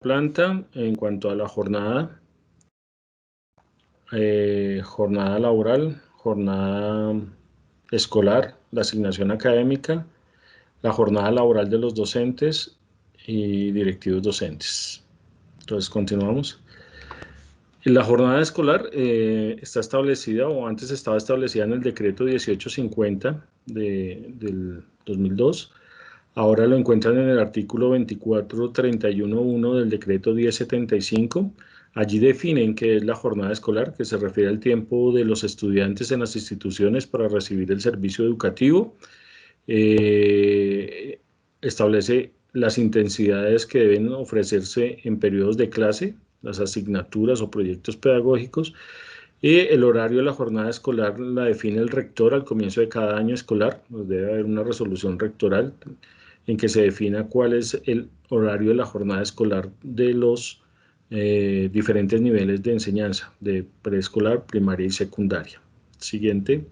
planta en cuanto a la jornada, jornada laboral, jornada escolar, la asignación académica, la jornada laboral de los docentes y directivos docentes. Entonces, continuamos. La jornada escolar está establecida, o antes estaba establecida en el decreto 1850 del 2002. Ahora lo encuentran en el artículo 2431.1 del decreto 1075. Allí definen qué es la jornada escolar, que se refiere al tiempo de los estudiantes en las instituciones para recibir el servicio educativo. Establece las intensidades que deben ofrecerse en periodos de clase, las asignaturas o proyectos pedagógicos, y el horario de la jornada escolar la define el rector al comienzo de cada año escolar. Pues debe haber una resolución rectoral en que se defina cuál es el horario de la jornada escolar de los diferentes niveles de enseñanza, de preescolar, primaria y secundaria. Siguiente.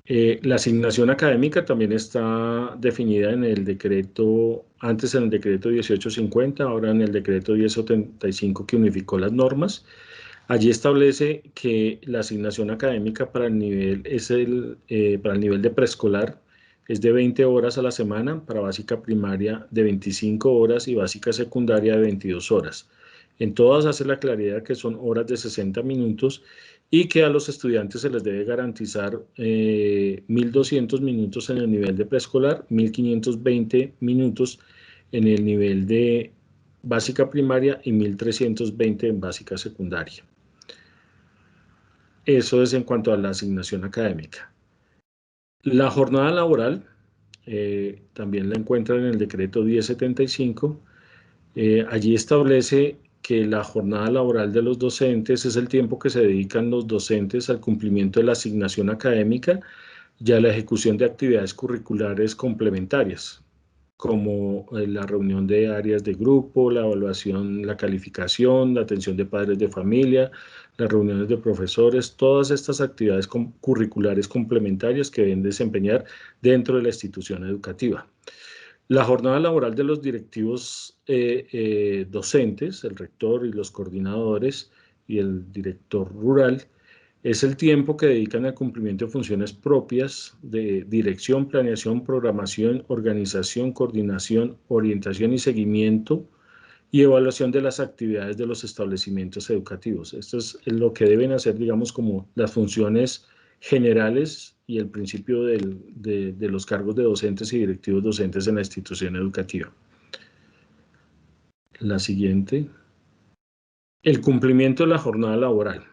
La asignación académica también está definida en el decreto, antes en el decreto 1850, ahora en el decreto 1075 que unificó las normas. Allí establece que la asignación académica para el nivel, para el nivel de preescolar es de 20 horas a la semana, para básica primaria de 25 horas y básica secundaria de 22 horas. En todas hace la claridad que son horas de 60 minutos y que a los estudiantes se les debe garantizar 1.200 minutos en el nivel de preescolar, 1.520 minutos en el nivel de básica primaria y 1.320 en básica secundaria. Eso es en cuanto a la asignación académica. La jornada laboral también la encuentran en el decreto 1075. Allí establece que la jornada laboral de los docentes es el tiempo que se dedican los docentes al cumplimiento de la asignación académica y a la ejecución de actividades curriculares complementarias, como la reunión de áreas de grupo, la evaluación, la calificación, la atención de padres de familia, las reuniones de profesores, todas estas actividades curriculares complementarias que deben desempeñar dentro de la institución educativa. La jornada laboral de los directivos docentes, el rector y los coordinadores y el director rural, es el tiempo que dedican al cumplimiento de funciones propias de dirección, planeación, programación, organización, coordinación, orientación y seguimiento y evaluación de las actividades de los establecimientos educativos. Esto es lo que deben hacer, digamos, como las funciones generales y el principio de los cargos de docentes y directivos docentes en la institución educativa. La siguiente. El cumplimiento de la jornada laboral.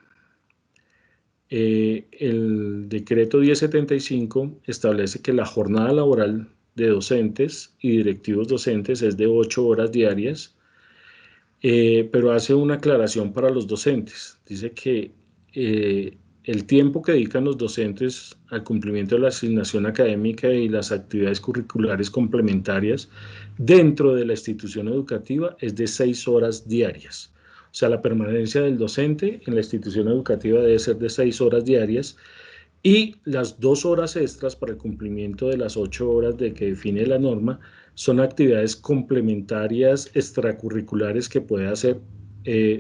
El decreto 1075 establece que la jornada laboral de docentes y directivos docentes es de 8 horas diarias, pero hace una aclaración para los docentes. Dice que el tiempo que dedican los docentes al cumplimiento de la asignación académica y las actividades curriculares complementarias dentro de la institución educativa es de 6 horas diarias. O sea, la permanencia del docente en la institución educativa debe ser de 6 horas diarias y las 2 horas extras para el cumplimiento de las 8 horas de que define la norma son actividades complementarias extracurriculares que puede hacer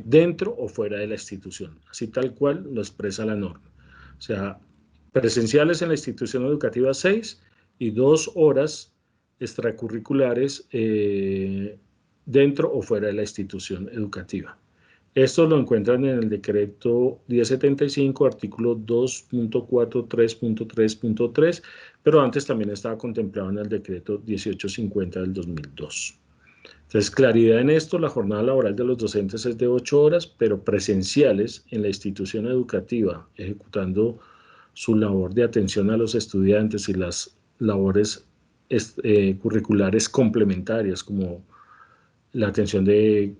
dentro o fuera de la institución, así tal cual lo expresa la norma. O sea, presenciales en la institución educativa 6 y 2 horas extracurriculares dentro o fuera de la institución educativa. Esto lo encuentran en el decreto 1075, artículo 2.43.3.3, pero antes también estaba contemplado en el decreto 1850 del 2002. Entonces, claridad en esto, la jornada laboral de los docentes es de 8 horas, pero presenciales en la institución educativa, ejecutando su labor de atención a los estudiantes y las labores curriculares complementarias, como la atención de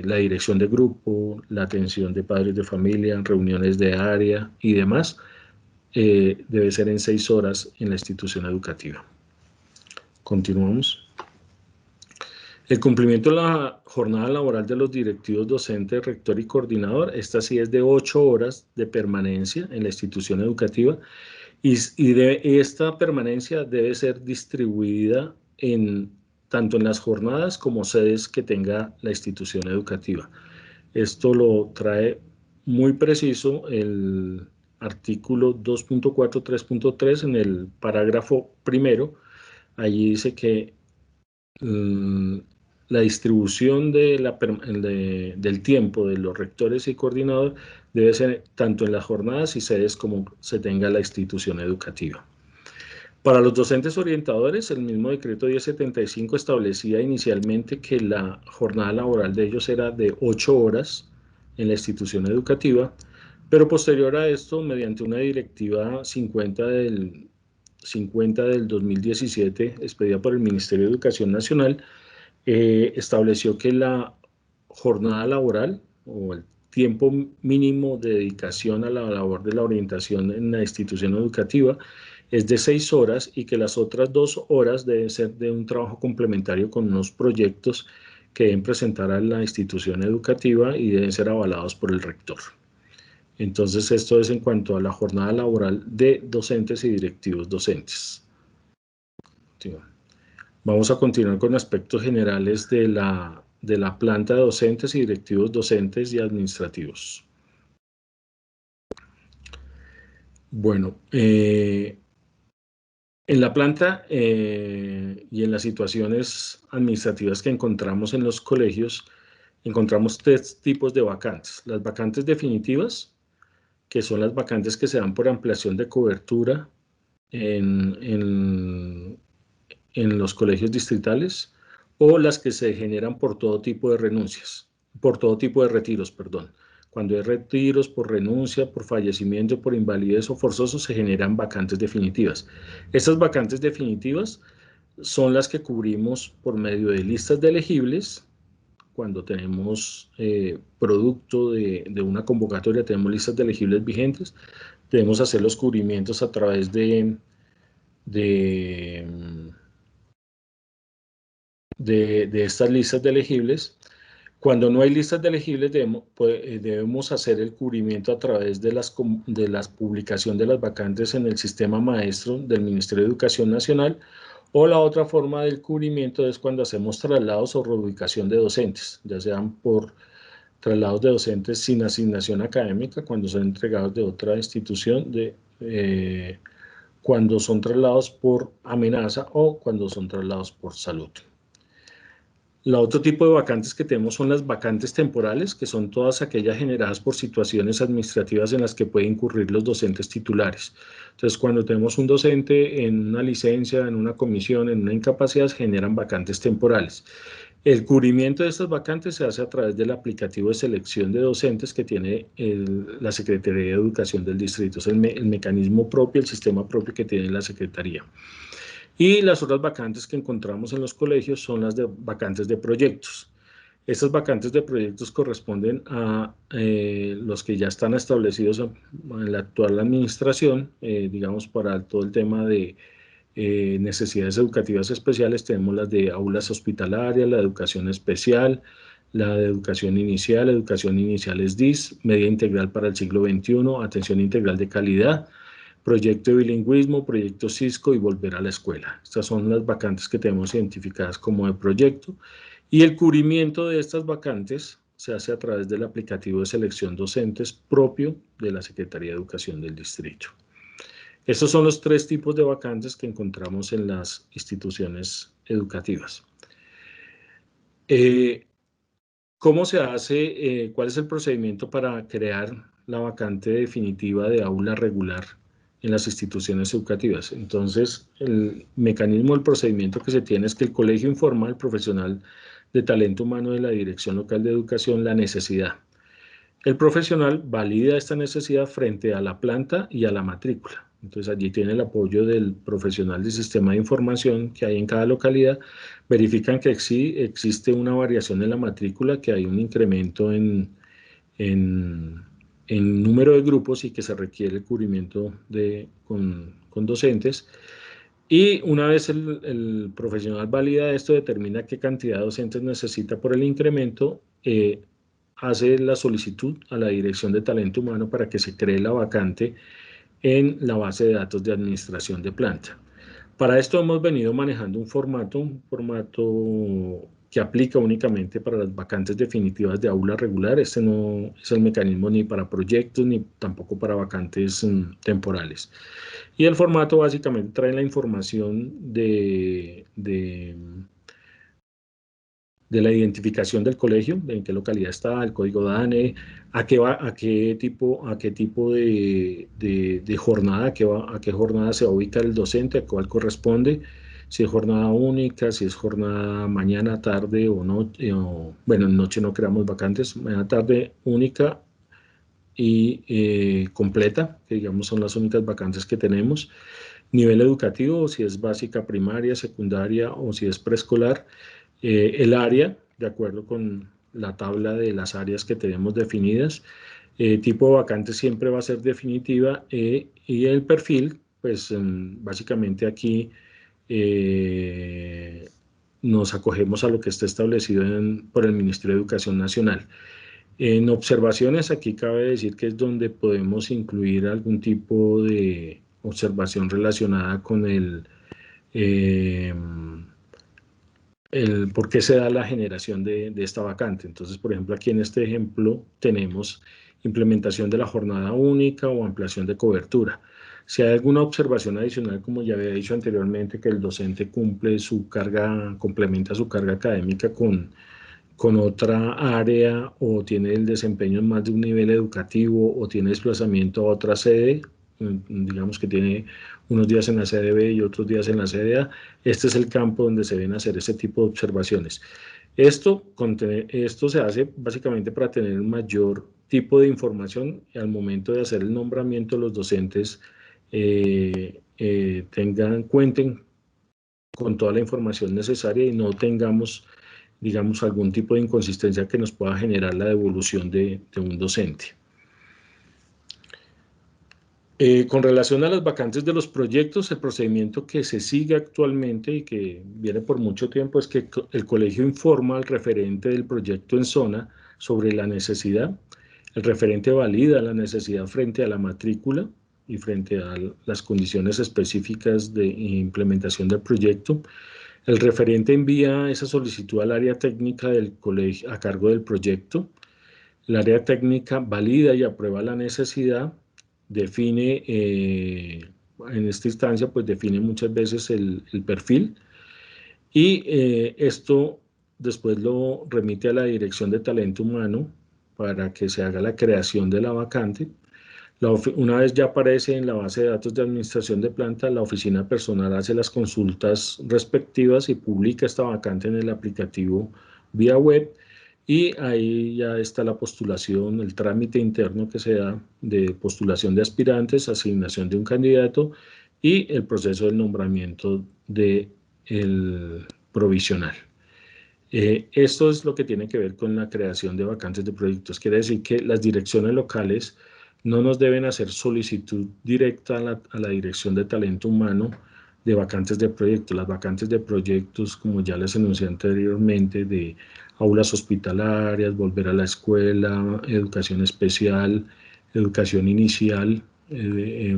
la dirección de grupo, la atención de padres de familia, reuniones de área y demás, debe ser en 6 horas en la institución educativa. Continuamos. El cumplimiento de la jornada laboral de los directivos docentes, rector y coordinador, esta sí es de 8 horas de permanencia en la institución educativa y esta permanencia debe ser distribuida en tanto en las jornadas como sedes que tenga la institución educativa. Esto lo trae muy preciso el artículo 2.4.3.3 en el parágrafo primero. Allí dice que la distribución del tiempo de los rectores y coordinadores debe ser tanto en las jornadas y sedes como se tenga la institución educativa. Para los docentes orientadores, el mismo decreto 1075 establecía inicialmente que la jornada laboral de ellos era de 8 horas en la institución educativa, pero posterior a esto, mediante una directiva 50 del 2017, expedida por el Ministerio de Educación Nacional, estableció que la jornada laboral o el tiempo mínimo de dedicación a la labor de la orientación en la institución educativa es de 6 horas y que las otras 2 horas deben ser de un trabajo complementario con unos proyectos que deben presentar a la institución educativa y deben ser avalados por el rector. Entonces, esto es en cuanto a la jornada laboral de docentes y directivos docentes. Vamos a continuar con aspectos generales de la planta de docentes y directivos docentes y administrativos. Bueno, en la planta y en las situaciones administrativas que encontramos en los colegios, encontramos 3 tipos de vacantes. Las vacantes definitivas, que son las vacantes que se dan por ampliación de cobertura en los colegios distritales, o las que se generan por todo tipo de renuncias, por todo tipo de retiros, perdón. Cuando hay retiros por renuncia, por fallecimiento, por invalidez o forzoso, se generan vacantes definitivas. Estas vacantes definitivas son las que cubrimos por medio de listas de elegibles. Cuando tenemos producto de una convocatoria, tenemos listas de elegibles vigentes, debemos hacer los cubrimientos a través de estas listas de elegibles. Cuando no hay listas de elegibles, debemos hacer el cubrimiento a través de la publicación de las vacantes en el sistema maestro del Ministerio de Educación Nacional, o la otra forma del cubrimiento es cuando hacemos traslados o reubicación de docentes, ya sean por traslados de docentes sin asignación académica, cuando son entregados de otra institución, cuando son traslados por amenaza o cuando son traslados por salud. El otro tipo de vacantes que tenemos son las vacantes temporales, que son todas aquellas generadas por situaciones administrativas en las que pueden incurrir los docentes titulares. Entonces, cuando tenemos un docente en una licencia, en una comisión, en una incapacidad, se generan vacantes temporales. El cubrimiento de estas vacantes se hace a través del aplicativo de selección de docentes que tiene la Secretaría de Educación del distrito. Es el mecanismo propio, el sistema propio que tiene la Secretaría. Y las otras vacantes que encontramos en los colegios son las de vacantes de proyectos. Estas vacantes de proyectos corresponden a los que ya están establecidos en la actual administración, digamos, para todo el tema de necesidades educativas especiales. Tenemos las de aulas hospitalarias, la educación especial, la de educación inicial es DIS, media integral para el siglo XXI, atención integral de calidad, proyecto de bilingüismo, proyecto Cisco y volver a la escuela. Estas son las vacantes que tenemos identificadas como de proyecto, y el cubrimiento de estas vacantes se hace a través del aplicativo de selección docentes propio de la Secretaría de Educación del distrito. Estos son los 3 tipos de vacantes que encontramos en las instituciones educativas. ¿Cómo se hace? ¿Cuál es el procedimiento para crear la vacante definitiva de aula regular en las instituciones educativas? Entonces, el mecanismo, el procedimiento que se tiene es que el colegio informa al profesional de talento humano de la Dirección Local de Educación la necesidad. El profesional valida esta necesidad frente a la planta y a la matrícula. Entonces, allí tiene el apoyo del profesional del sistema de información que hay en cada localidad. Verifican que existe una variación en la matrícula, que hay un incremento en número de grupos y que se requiere el cubrimiento con docentes. Y una vez el profesional valida esto, determina qué cantidad de docentes necesita por el incremento, hace la solicitud a la Dirección de Talento Humano para que se cree la vacante en la base de datos de administración de planta. Para esto hemos venido manejando un formato que aplica únicamente para las vacantes definitivas de aula regular. Este no es el mecanismo ni para proyectos ni tampoco para vacantes temporales. Y el formato básicamente trae la información de la identificación del colegio, en qué localidad está, el código DANE, a qué tipo de jornada, a qué jornada se va a ubicar el docente, a cuál corresponde, si es jornada única, si es jornada mañana, tarde o noche, bueno, en noche no creamos vacantes, mañana, tarde única y completa, que digamos son las únicas vacantes que tenemos. Nivel educativo, si es básica, primaria, secundaria o si es preescolar. El área, de acuerdo con la tabla de las áreas que tenemos definidas. Tipo de vacante siempre va a ser definitiva y el perfil, pues básicamente aquí nos acogemos a lo que está establecido por el Ministerio de Educación Nacional. En observaciones, aquí cabe decir que es donde podemos incluir algún tipo de observación relacionada con eh, el por qué se da la generación de esta vacante. Entonces, por ejemplo, aquí en este ejemplo tenemos implementación de la jornada única o ampliación de cobertura. Si hay alguna observación adicional, como ya había dicho anteriormente, que el docente cumple su carga, complementa su carga académica con otra área o tiene el desempeño en más de un nivel educativo o tiene desplazamiento a otra sede, digamos que tiene unos días en la sede B y otros días en la sede A, este es el campo donde se deben hacer ese tipo de observaciones. Esto se hace básicamente para tener un mayor tipo de información y al momento de hacer el nombramiento los docentes cuenten con toda la información necesaria y no tengamos, digamos, algún tipo de inconsistencia que nos pueda generar la devolución de un docente. Con relación a las vacantes de los proyectos, el procedimiento que se sigue actualmente y que viene por mucho tiempo es que el colegio informa al referente del proyecto en zona sobre la necesidad. El referente valida la necesidad frente a la matrícula y frente a las condiciones específicas de implementación del proyecto. El referente envía esa solicitud al área técnica del colegio a cargo del proyecto. El área técnica valida y aprueba la necesidad, define, en esta instancia, pues define muchas veces el perfil y esto después lo remite a la Dirección de Talento Humano para que se haga la creación de la vacante. Una vez ya aparece en la base de datos de administración de planta, la oficina personal hace las consultas respectivas y publica esta vacante en el aplicativo vía web y ahí ya está la postulación, el trámite interno que se da de postulación de aspirantes, asignación de un candidato y el proceso del nombramiento del provisional. Esto es lo que tiene que ver con la creación de vacantes de proyectos. Quiere decir que las direcciones locales no nos deben hacer solicitud directa a la Dirección de Talento Humano de vacantes de proyectos. Las vacantes de proyectos, como ya les anuncié anteriormente, de aulas hospitalarias, volver a la escuela, educación especial, educación inicial,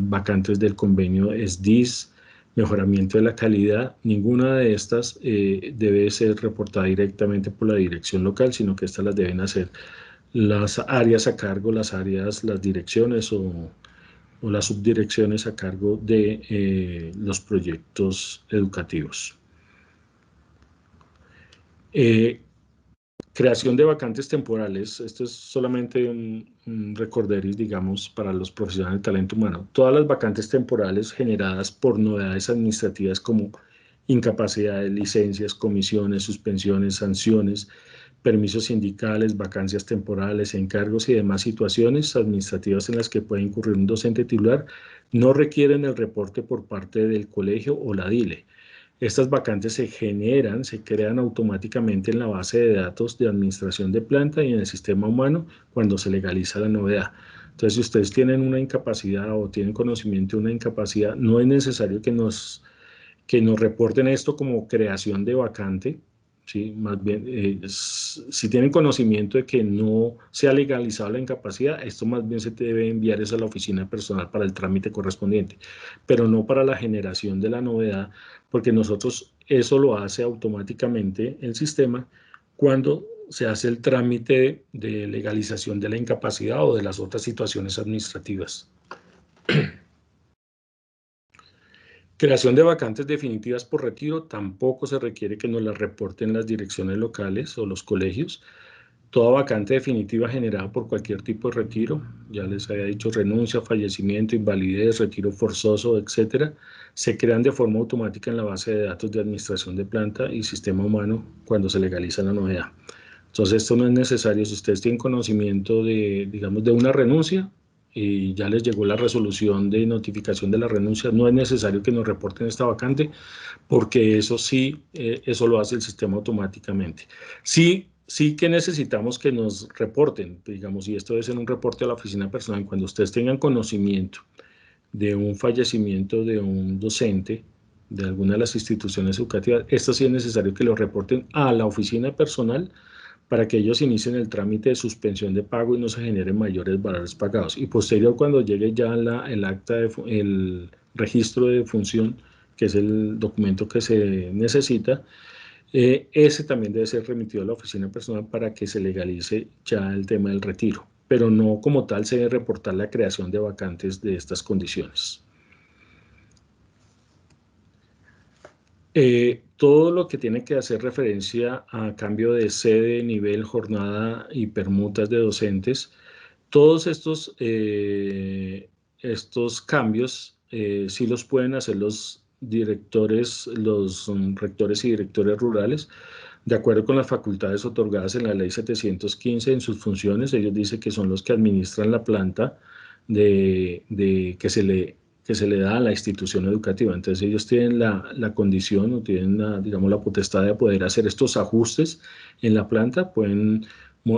vacantes del convenio SDIS, mejoramiento de la calidad, ninguna de estas debe ser reportada directamente por la dirección local, sino que estas las deben hacer las áreas a cargo, las direcciones o las subdirecciones a cargo de los proyectos educativos. Creación de vacantes temporales. Esto es solamente un recorderis, digamos, para los profesionales de talento humano. Todas las vacantes temporales generadas por novedades administrativas como incapacidades, licencias, comisiones, suspensiones, sanciones, permisos sindicales, vacancias temporales, encargos y demás situaciones administrativas en las que puede incurrir un docente titular, no requieren el reporte por parte del colegio o la DILE. Estas vacantes se crean automáticamente en la base de datos de administración de planta y en el sistema humano cuando se legaliza la novedad. Entonces, si ustedes tienen una incapacidad o tienen conocimiento de una incapacidad, no es necesario que nos reporten esto como creación de vacante, ¿sí? Más bien, si tienen conocimiento de que no se ha legalizado la incapacidad, esto más bien se debe enviar a la oficina de personal para el trámite correspondiente, pero no para la generación de la novedad, porque nosotros eso lo hace automáticamente el sistema cuando se hace el trámite de legalización de la incapacidad o de las otras situaciones administrativas. Creación de vacantes definitivas por retiro, tampoco se requiere que nos las reporten las direcciones locales o los colegios. Toda vacante definitiva generada por cualquier tipo de retiro, ya les había dicho renuncia, fallecimiento, invalidez, retiro forzoso, etcétera, se crean de forma automática en la base de datos de administración de planta y sistema humano cuando se legaliza la novedad. Entonces esto no es necesario. Si ustedes tienen conocimiento de, digamos, de una renuncia y ya les llegó la resolución de notificación de la renuncia, no es necesario que nos reporten esta vacante, porque eso sí, eso lo hace el sistema automáticamente. Sí que necesitamos que nos reporten, digamos, y esto debe ser un reporte a la oficina personal, cuando ustedes tengan conocimiento de un fallecimiento de un docente de alguna de las instituciones educativas, esto sí es necesario que lo reporten a la oficina personal para que ellos inicien el trámite de suspensión de pago y no se generen mayores valores pagados. Y posterior, cuando llegue ya el acta, el registro de función, que es el documento que se necesita, ese también debe ser remitido a la oficina personal para que se legalice ya el tema del retiro, pero no como tal se debe reportar la creación de vacantes de estas condiciones. Todo lo que tiene que hacer referencia a cambio de sede, nivel, jornada y permutas de docentes, todos estos cambios sí los pueden hacer los directores, los rectores y directores rurales, de acuerdo con las facultades otorgadas en la Ley 715 en sus funciones. Ellos dicen que son los que administran la planta que se le da a la institución educativa. Entonces ellos tienen la condición o tienen, digamos, la potestad de poder hacer estos ajustes en la planta, pueden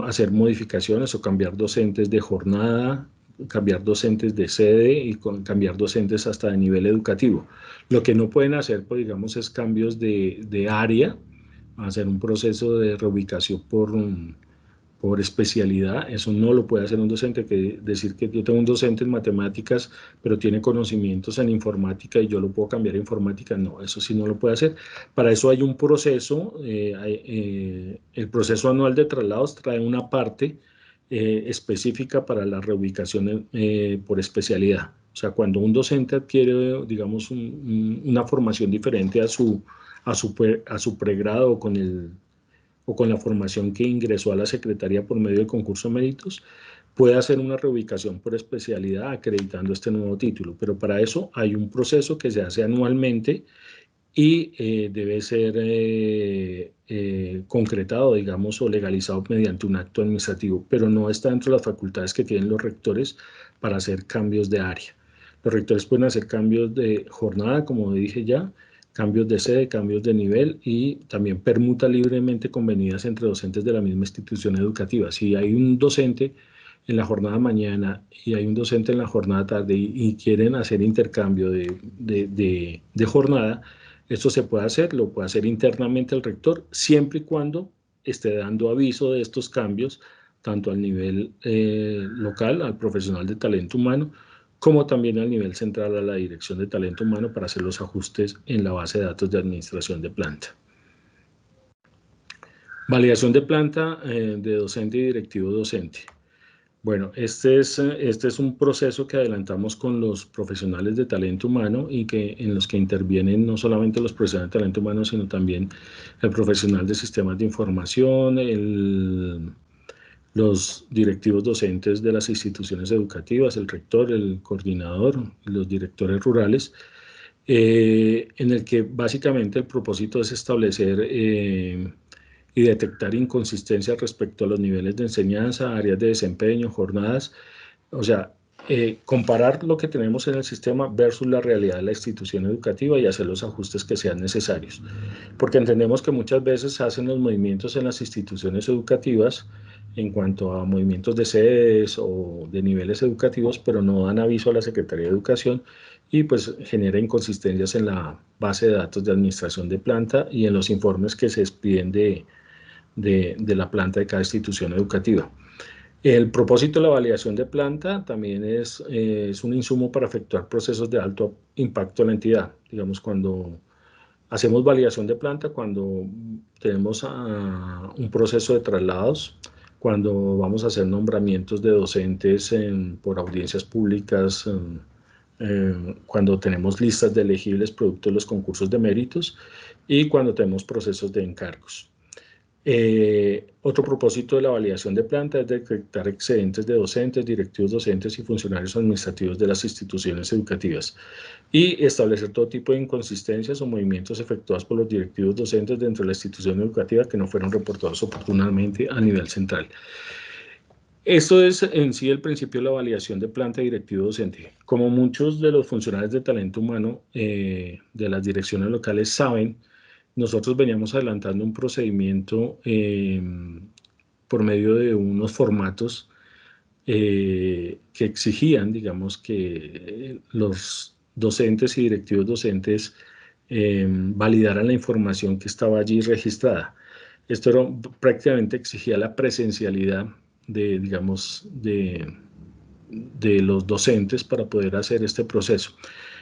hacer modificaciones o cambiar docentes de jornada, cambiar docentes de sede y cambiar docentes hasta de nivel educativo. Lo que no pueden hacer, pues, digamos, es cambios de área, hacer un proceso de reubicación por especialidad. Eso no lo puede hacer un docente, que decir que yo tengo un docente en matemáticas, pero tiene conocimientos en informática y yo lo puedo cambiar a informática. No, eso sí no lo puede hacer. Para eso hay un proceso, el proceso anual de traslados trae una parte específica para la reubicación por especialidad. O sea, cuando un docente adquiere, digamos, una formación diferente a su pregrado o con la formación que ingresó a la Secretaría por medio del concurso de méritos, puede hacer una reubicación por especialidad acreditando este nuevo título. Pero para eso hay un proceso que se hace anualmente y debe ser concretado, digamos, o legalizado mediante un acto administrativo, pero no está dentro de las facultades que tienen los rectores para hacer cambios de área. Los rectores pueden hacer cambios de jornada, como dije ya, cambios de sede, cambios de nivel y también permutas libremente convenidas entre docentes de la misma institución educativa. Si hay un docente en la jornada mañana y hay un docente en la jornada tarde y quieren hacer intercambio de jornada, esto se puede hacer, lo puede hacer internamente el rector, siempre y cuando esté dando aviso de estos cambios, tanto al nivel local, al profesional de talento humano, como también al nivel central, a la dirección de talento humano, para hacer los ajustes en la base de datos de administración de planta. Validación de planta de docente y directivo docente. Bueno, este es un proceso que adelantamos con los profesionales de talento humano y en los que intervienen no solamente los profesionales de talento humano, sino también el profesional de sistemas de información, los directivos docentes de las instituciones educativas, el rector, el coordinador, los directores rurales, en el que básicamente el propósito es establecer y detectar inconsistencias respecto a los niveles de enseñanza, áreas de desempeño, jornadas, o sea, comparar lo que tenemos en el sistema versus la realidad de la institución educativa y hacer los ajustes que sean necesarios. Porque entendemos que muchas veces se hacen los movimientos en las instituciones educativas en cuanto a movimientos de sedes o de niveles educativos, pero no dan aviso a la Secretaría de Educación y pues genera inconsistencias en la base de datos de administración de planta y en los informes que se expiden de la planta de cada institución educativa. El propósito de la validación de planta también es un insumo para efectuar procesos de alto impacto en la entidad. Digamos, cuando hacemos validación de planta, cuando tenemos un proceso de traslados, cuando vamos a hacer nombramientos de docentes por audiencias públicas, cuando tenemos listas de elegibles producto de los concursos de méritos y cuando tenemos procesos de encargos. Otro propósito de la validación de planta es detectar excedentes de docentes, directivos docentes y funcionarios administrativos de las instituciones educativas y establecer todo tipo de inconsistencias o movimientos efectuados por los directivos docentes dentro de la institución educativa que no fueron reportados oportunamente a nivel central. Esto es en sí el principio de la validación de planta directivo docente. Como muchos de los funcionarios de talento humano de las direcciones locales saben, nosotros veníamos adelantando un procedimiento por medio de unos formatos que exigían, digamos, que los docentes y directivos docentes validaran la información que estaba allí registrada. Esto prácticamente exigía la presencialidad digamos, de los docentes para poder hacer este proceso.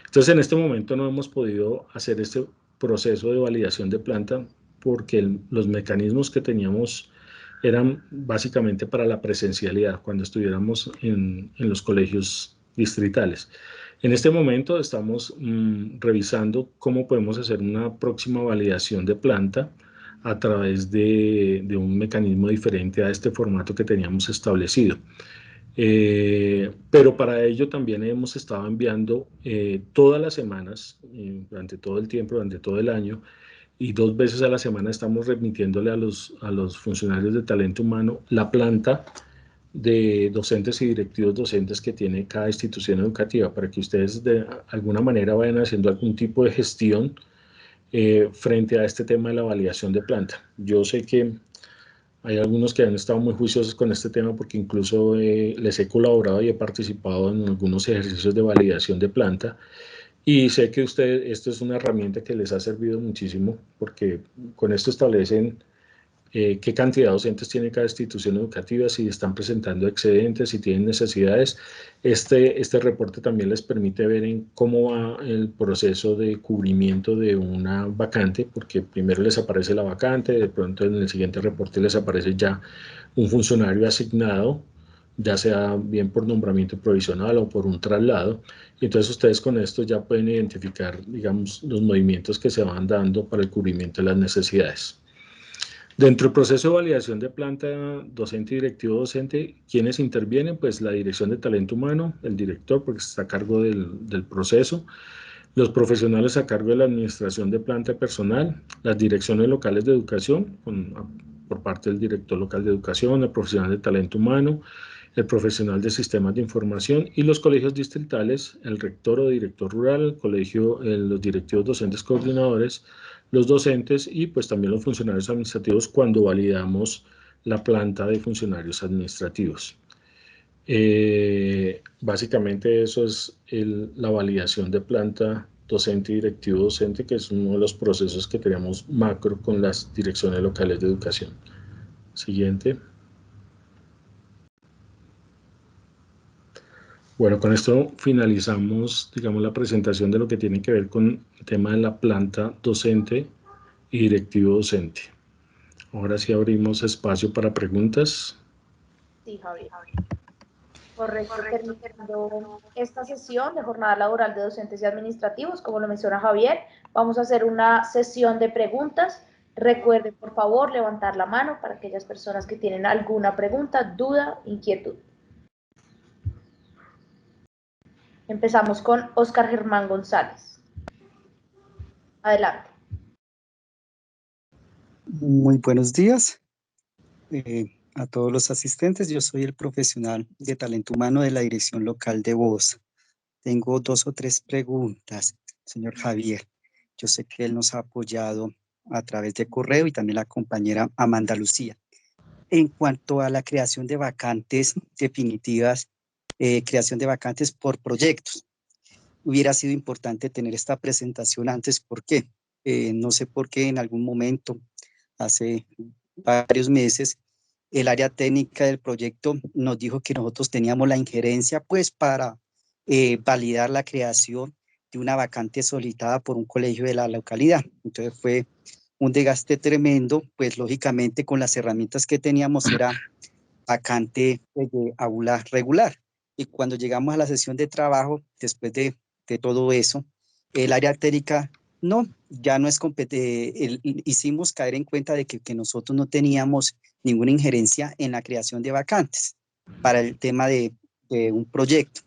Entonces, en este momento no hemos podido hacer este proceso de validación de planta porque los mecanismos que teníamos eran básicamente para la presencialidad, cuando estuviéramos en los colegios distritales. En este momento estamos revisando cómo podemos hacer una próxima validación de planta a través de un mecanismo diferente a este formato que teníamos establecido. Pero para ello también hemos estado enviando todas las semanas, durante todo el tiempo, durante todo el año, y 2 veces a la semana estamos remitiéndole a los funcionarios de talento humano la planta de docentes y directivos docentes que tiene cada institución educativa para que ustedes de alguna manera vayan haciendo algún tipo de gestión frente a este tema de la validación de planta. Yo sé que hay algunos que han estado muy juiciosos con este tema porque incluso les he colaborado y he participado en algunos ejercicios de validación de planta y sé que esto es una herramienta que les ha servido muchísimo porque con esto establecen qué cantidad de docentes tiene cada institución educativa, si están presentando excedentes, si tienen necesidades. Este reporte también les permite ver en cómo va el proceso de cubrimiento de una vacante, porque primero les aparece la vacante, de pronto en el siguiente reporte les aparece ya un funcionario asignado, ya sea bien por nombramiento provisional o por un traslado. Y entonces ustedes con esto ya pueden identificar, digamos, los movimientos que se van dando para el cubrimiento de las necesidades. Dentro del proceso de validación de planta docente y directivo docente, ¿quiénes intervienen? Pues la dirección de talento humano, el director, porque está a cargo del proceso, los profesionales a cargo de la administración de planta personal, las direcciones locales de educación, por parte del director local de educación, el profesional de talento humano, el profesional de sistemas de información y los colegios distritales, el rector o director rural, el colegio, los directivos docentes coordinadores, los docentes y pues también los funcionarios administrativos cuando validamos la planta de funcionarios administrativos. Básicamente eso es la validación de planta docente y directivo docente, que es uno de los procesos que tenemos macro con las direcciones locales de educación. Siguiente. Bueno, con esto finalizamos, digamos, la presentación de lo que tiene que ver con el tema de la planta docente y directivo docente. Ahora sí abrimos espacio para preguntas. Sí, Javier. Correcto, terminando esta sesión de jornada laboral de docentes y administrativos, como lo menciona Javier, vamos a hacer una sesión de preguntas. Recuerden, por favor, levantar la mano para aquellas personas que tienen alguna pregunta, duda, inquietud. Empezamos con Óscar Germán González. Adelante. Muy buenos días a todos los asistentes. Yo soy el profesional de talento humano de la Dirección Local de Voz. Tengo 2 o 3 preguntas, señor Javier. Yo sé que él nos ha apoyado a través de correo y también la compañera Amanda Lucía. En cuanto a la creación de vacantes definitivas, creación de vacantes por proyectos. hubiera sido importante tener esta presentación antes. ¿Por qué? No sé por qué en algún momento, hace varios meses, el área técnica del proyecto nos dijo que nosotros teníamos la injerencia pues para validar la creación de una vacante solicitada por un colegio de la localidad. Entonces fue un desgaste tremendo, pues lógicamente con las herramientas que teníamos era vacante de aula regular. Y cuando llegamos a la sesión de trabajo, después de todo eso, el área técnica no, ya no es competente. Hicimos caer en cuenta de que nosotros no teníamos ninguna injerencia en la creación de vacantes para el tema de un proyecto.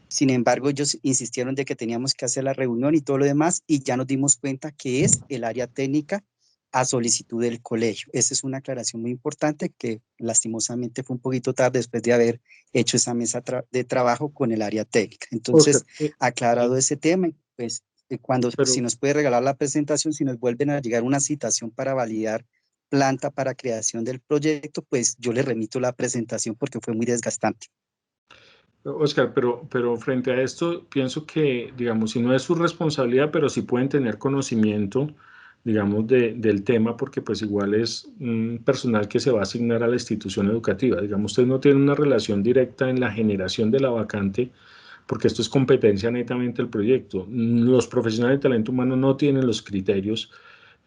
Sin embargo, ellos insistieron de que teníamos que hacer la reunión y todo lo demás, y ya nos dimos cuenta que es el área técnica a solicitud del colegio. Esa es una aclaración muy importante que lastimosamente fue un poquito tarde después de haber hecho esa mesa de trabajo con el área técnica. Entonces, Oscar, aclarado ese tema, pues si pero, nos puede regalar la presentación, si nos vuelven a llegar una citación para validar planta para creación del proyecto, pues yo le remito la presentación porque fue muy desgastante. Oscar, pero frente a esto, pienso que, digamos, si no es su responsabilidad, pero sí pueden tener conocimiento, digamos, del tema, porque pues igual es un personal que se va a asignar a la institución educativa. Digamos, ustedes no tienen una relación directa en la generación de la vacante, porque esto es competencia netamente del proyecto. Los profesionales de talento humano no tienen los criterios.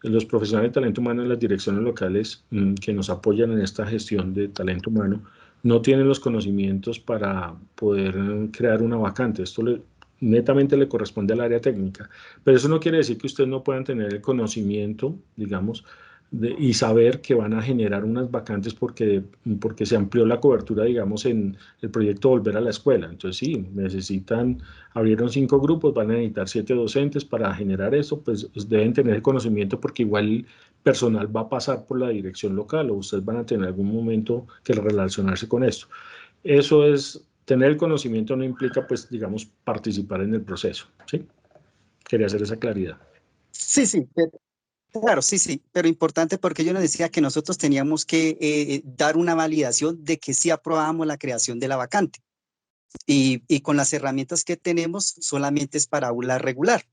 Los profesionales de talento humano en las direcciones locales que nos apoyan en esta gestión de talento humano no tienen los conocimientos para poder crear una vacante. Netamente le corresponde al área técnica, pero eso no quiere decir que ustedes no puedan tener el conocimiento, digamos, y saber que van a generar unas vacantes porque se amplió la cobertura, digamos, en el proyecto Volver a la Escuela. Entonces, sí, abrieron 5 grupos, van a necesitar 7 docentes para generar eso, pues deben tener el conocimiento porque igual el personal va a pasar por la dirección local o ustedes van a tener algún momento que relacionarse con esto. Eso es, tener el conocimiento no implica, pues, digamos, participar en el proceso, ¿sí? Quería hacer esa claridad. Sí, sí, claro, sí, sí, pero importante porque yo les decía que nosotros teníamos que dar una validación de que sí aprobábamos la creación de la vacante. Y con las herramientas que tenemos solamente es para aula regular.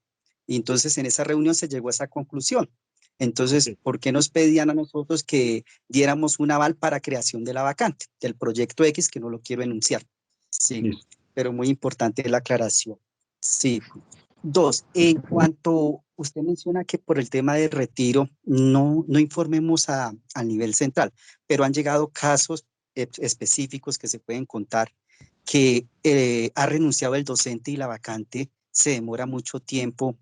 Y entonces en esa reunión se llegó a esa conclusión. Entonces, Sí. ¿por qué nos pedían a nosotros que diéramos un aval para creación de la vacante, del proyecto X, que no lo quiero enunciar? Sí, Listo. pero muy importante la aclaración. Sí. 2, en cuanto usted menciona que por el tema del retiro no informemos al nivel central, pero han llegado casos específicos que se pueden contar que ha renunciado el docente y la vacante se demora mucho tiempo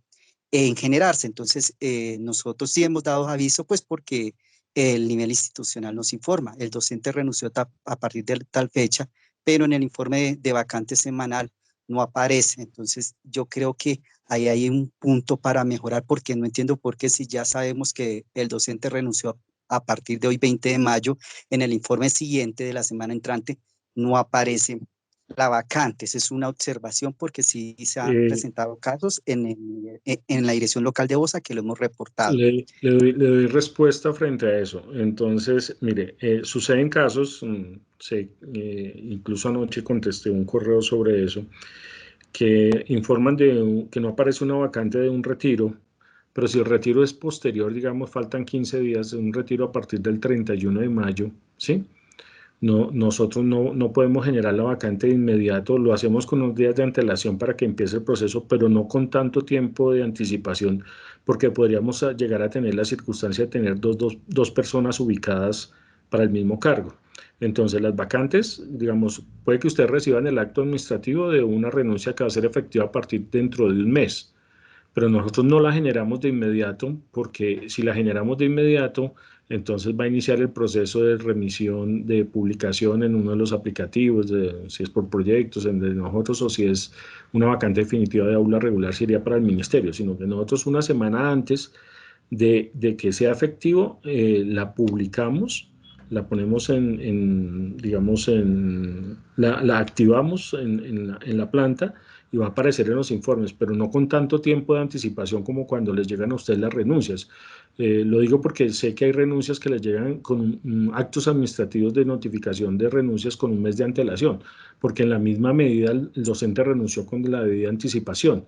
en generarse. Entonces, nosotros sí hemos dado aviso, pues porque el nivel institucional nos informa. El docente renunció a partir de tal fecha, pero en el informe de vacante semanal no aparece. Entonces, yo creo que ahí hay un punto para mejorar, porque no entiendo por qué si ya sabemos que el docente renunció a partir de hoy, 20 de mayo, en el informe siguiente de la semana entrante no aparece la vacante. Esa es una observación porque sí se han Eh, presentado casos en la dirección local de Bosa que lo hemos reportado. le doy respuesta frente a eso. Entonces, mire, suceden casos, incluso anoche contesté un correo sobre eso, que informan que no aparece una vacante de un retiro, pero si el retiro es posterior, digamos, faltan 15 días de un retiro a partir del 31 de mayo, ¿sí? No, nosotros no podemos generar la vacante de inmediato, lo hacemos con unos días de antelación para que empiece el proceso, pero no con tanto tiempo de anticipación, porque podríamos llegar a tener la circunstancia de tener dos personas ubicadas para el mismo cargo. Entonces, las vacantes, digamos, puede que ustedes reciban el acto administrativo de una renuncia que va a ser efectiva a partir dentro de un mes, pero nosotros no la generamos de inmediato, porque si la generamos de inmediato, entonces va a iniciar el proceso de remisión, de publicación en uno de los aplicativos, si es por proyectos, en de nosotros, o si es una vacante definitiva de aula regular, sería para el ministerio, sino que nosotros una semana antes de que sea efectivo, la publicamos, la ponemos digamos, la activamos en la planta y va a aparecer en los informes, pero no con tanto tiempo de anticipación como cuando les llegan a ustedes las renuncias. Lo digo porque sé que hay renuncias que les llegan con actos administrativos de notificación de renuncias con un mes de antelación, porque en la misma medida el docente renunció con la debida anticipación.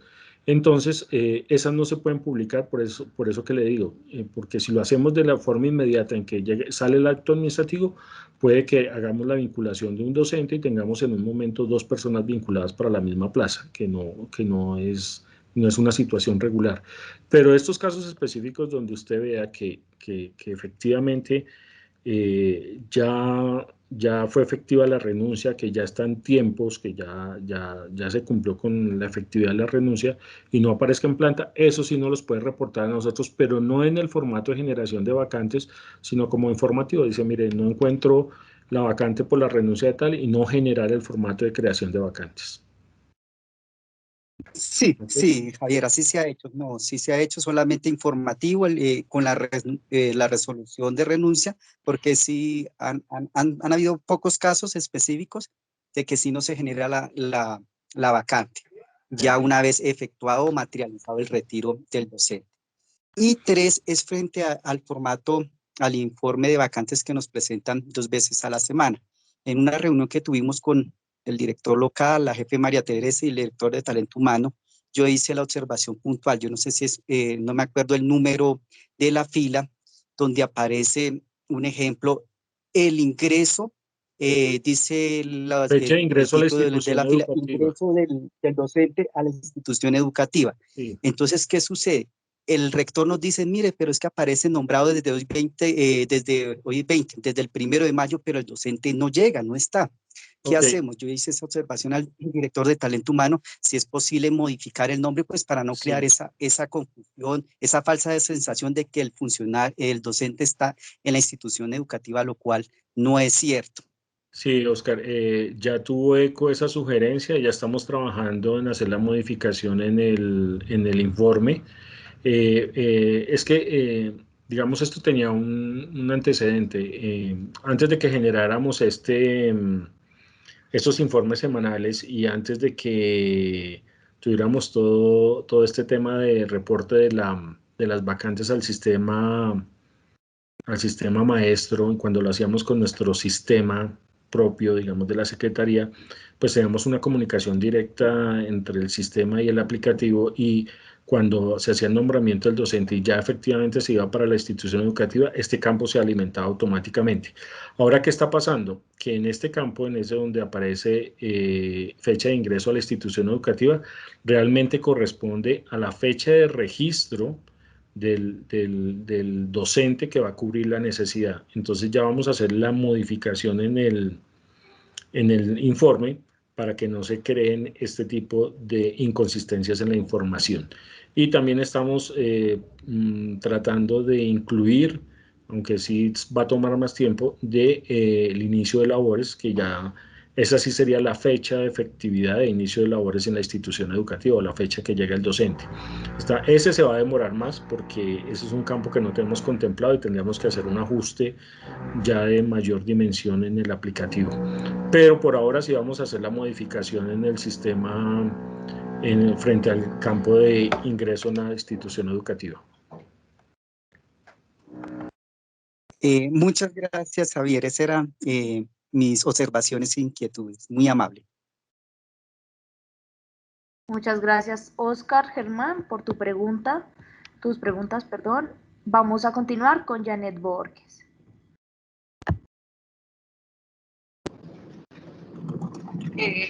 Entonces, esas no se pueden publicar, por eso que le digo, porque si lo hacemos de la forma inmediata en que sale el acto administrativo, puede que hagamos la vinculación de un docente y tengamos en un momento 2 personas vinculadas para la misma plaza, que no es una situación regular. Pero estos casos específicos donde usted vea que efectivamente ya fue efectiva la renuncia, que ya están tiempos, que ya se cumplió con la efectividad de la renuncia y no aparezca en planta, eso sí nos los puede reportar a nosotros, pero no en el formato de generación de vacantes, sino como informativo. Dice, mire, no encuentro la vacante por la renuncia de tal y no generar el formato de creación de vacantes. Sí, ¿Okay? sí, Javier, así se ha hecho. No, sí se ha hecho solamente informativo con la resolución de renuncia, porque sí han habido pocos casos específicos de que sí no se genera la vacante, ya una vez efectuado o materializado el retiro del docente. Y 3 es frente al formato, al informe de vacantes que nos presentan 2 veces a la semana. En una reunión que tuvimos con el director local, la jefe María Teresa y el director de talento humano, yo hice la observación puntual. Yo no sé si es, no me acuerdo el número de la fila, donde aparece un ejemplo, el ingreso, dice Fecha de el ingreso a la título de institución la fila, educativa. ingreso del docente a la institución educativa. Sí. Entonces, ¿qué sucede? El rector nos dice, mire, pero es que aparece nombrado desde hoy 20, desde el 1 de mayo, pero el docente no llega, no está. ¿Qué hacemos? Yo hice esa observación al director de talento humano, si es posible modificar el nombre, pues para no crear esa confusión, esa falsa sensación de que el docente está en la institución educativa, lo cual no es cierto. Sí, Oscar, ya tuvo eco esa sugerencia, ya estamos trabajando en hacer la modificación en el informe. Es que, digamos, esto tenía un antecedente. Antes de que generáramos estos informes semanales y antes de que tuviéramos todo este tema de reporte de las vacantes al sistema maestro, cuando lo hacíamos con nuestro sistema propio, digamos, de la Secretaría, pues teníamos una comunicación directa entre el sistema y el aplicativo, y cuando se hacía el nombramiento del docente y ya efectivamente se iba para la institución educativa, este campo se alimentaba automáticamente. Ahora, ¿qué está pasando? Que en este campo, en ese donde aparece fecha de ingreso a la institución educativa, realmente corresponde a la fecha de registro del docente que va a cubrir la necesidad. Entonces ya vamos a hacer la modificación en el informe para que no se creen este tipo de inconsistencias en la información. Y también estamos tratando de incluir, aunque sí va a tomar más tiempo, el inicio de labores, que ya esa sí sería la fecha de efectividad de inicio de labores en la institución educativa, o la fecha que llega el docente. Ese se va a demorar más porque ese es un campo que no tenemos contemplado y tendríamos que hacer un ajuste ya de mayor dimensión en el aplicativo. Pero por ahora sí vamos a hacer la modificación en el sistema frente al campo de ingreso en la institución educativa. Muchas gracias, Javier. Esas eran mis observaciones e inquietudes. Muy amable. Muchas gracias, Oscar Germán, por tus preguntas, perdón. Vamos a continuar con Janet Borges.